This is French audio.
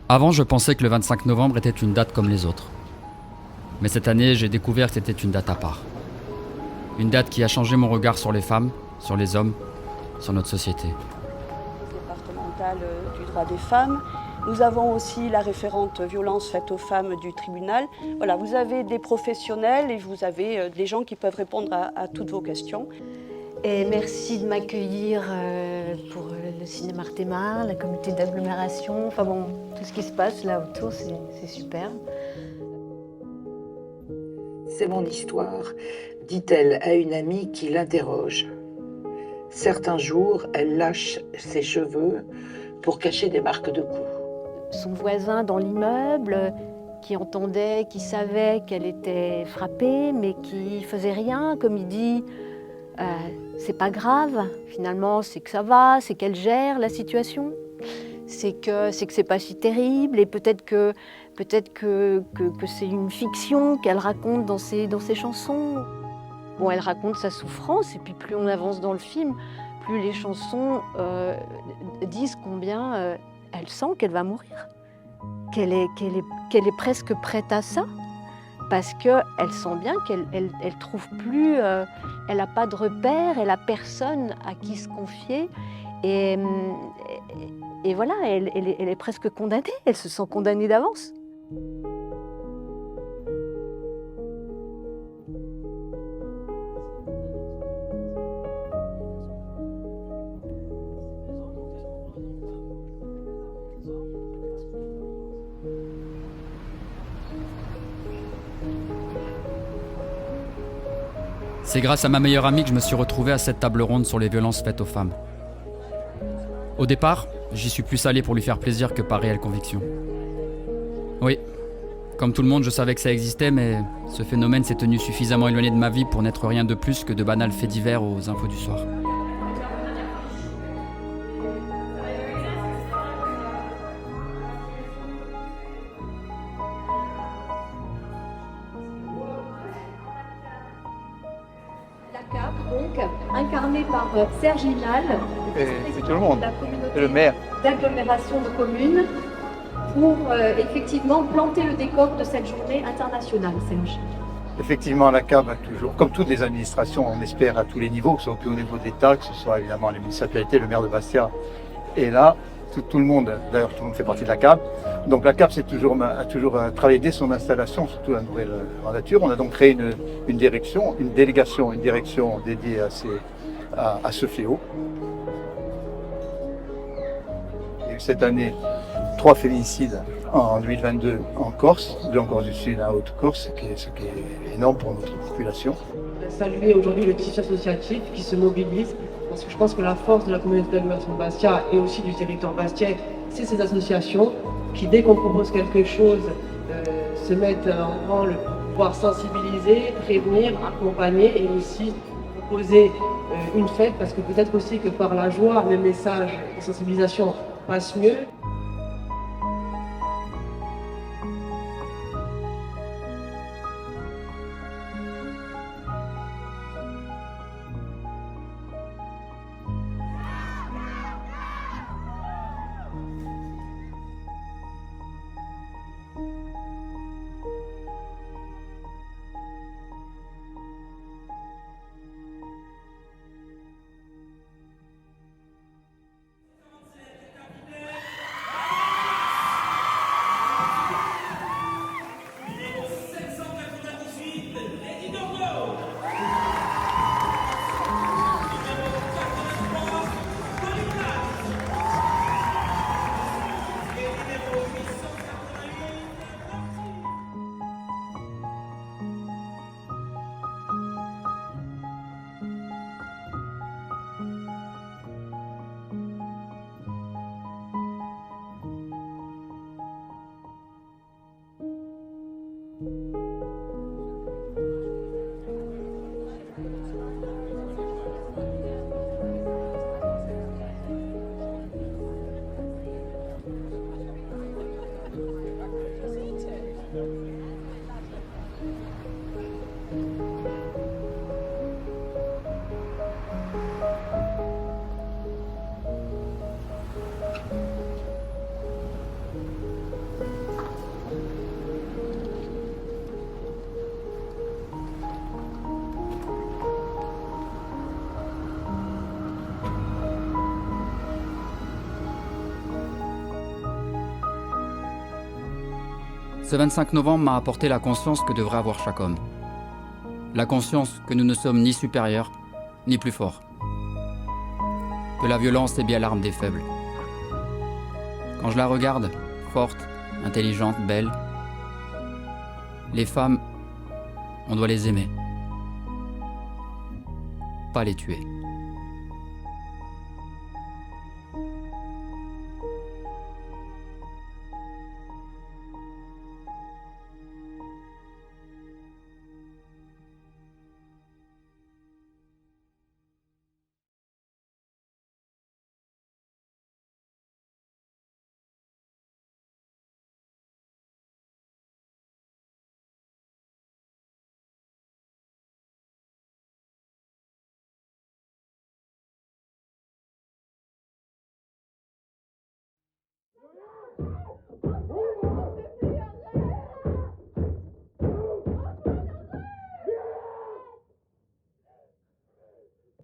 Avant, je pensais que le 25 novembre était une date comme les autres. Mais cette année, j'ai découvert que c'était une date à part. Une date qui a changé mon regard sur les femmes, sur les hommes, sur notre société. Départementale du droit des femmes. Nous avons aussi la référente violence faite aux femmes du tribunal. Voilà, vous avez des professionnels et vous avez des gens qui peuvent répondre à toutes vos questions. Et merci de m'accueillir pour le cinéma Artémar, la communauté d'agglomération. Enfin bon, tout ce qui se passe là autour, c'est super. C'est mon histoire, dit-elle à une amie qui l'interroge. Certains jours, elle lâche ses cheveux pour cacher des marques de coups. Son voisin dans l'immeuble, qui entendait, qui savait qu'elle était frappée, mais qui faisait rien, comme il dit. C'est pas grave, finalement, c'est que ça va, c'est qu'elle gère la situation, c'est que c'est pas si terrible, et peut-être que c'est une fiction qu'elle raconte dans ses chansons. Bon, elle raconte sa souffrance, et puis plus on avance dans le film, plus les chansons disent combien elle sent qu'elle va mourir, qu'elle est presque prête à ça. Parce qu'elle sent bien qu'elle trouve plus, elle n'a pas de repère, elle n'a personne à qui se confier. Et voilà, elle est presque condamnée, elle se sent condamnée d'avance. C'est grâce à ma meilleure amie que je me suis retrouvé à cette table ronde sur les violences faites aux femmes. Au départ, j'y suis plus allé pour lui faire plaisir que par réelle conviction. Oui, comme tout le monde, je savais que ça existait, mais ce phénomène s'est tenu suffisamment éloigné de ma vie pour n'être rien de plus que de banals faits divers aux infos du soir. La CAP, donc, incarnée par Serge Linal, c'est tout le monde, la communauté c'est le maire d'agglomération de communes, pour effectivement planter le décor de cette journée internationale, Serge. Effectivement, la CAB a toujours, comme toutes les administrations, on espère à tous les niveaux, que ce soit au niveau d'État, que ce soit évidemment les municipalités, le maire de Bastia est là, tout le monde, d'ailleurs tout le monde fait partie de la CAB. Donc la CAB a toujours travaillé dès son installation, surtout la nouvelle mandature. On a donc créé une direction dédiée à ce fléau. Il y a eu cette année 3 féminicides en 2022 en Corse, 2 en Corse du Sud, 1 en Haute-Corse, ce qui est énorme pour notre population. Saluer aujourd'hui le tissu associatif qui se mobilise, parce que je pense que la force de la communauté d'agglomération de Bastia et aussi du territoire bastien, c'est ces associations qui, dès qu'on propose quelque chose, se mettent en branle pour pouvoir sensibiliser, prévenir, accompagner et aussi proposer une fête, parce que peut-être aussi que par la joie, le message de sensibilisation passe mieux. Ce 25 novembre m'a apporté la conscience que devrait avoir chaque homme. La conscience que nous ne sommes ni supérieurs, ni plus forts. Que la violence est bien l'arme des faibles. Quand je la regarde, forte, intelligente, belle, les femmes, on doit les aimer. Pas les tuer.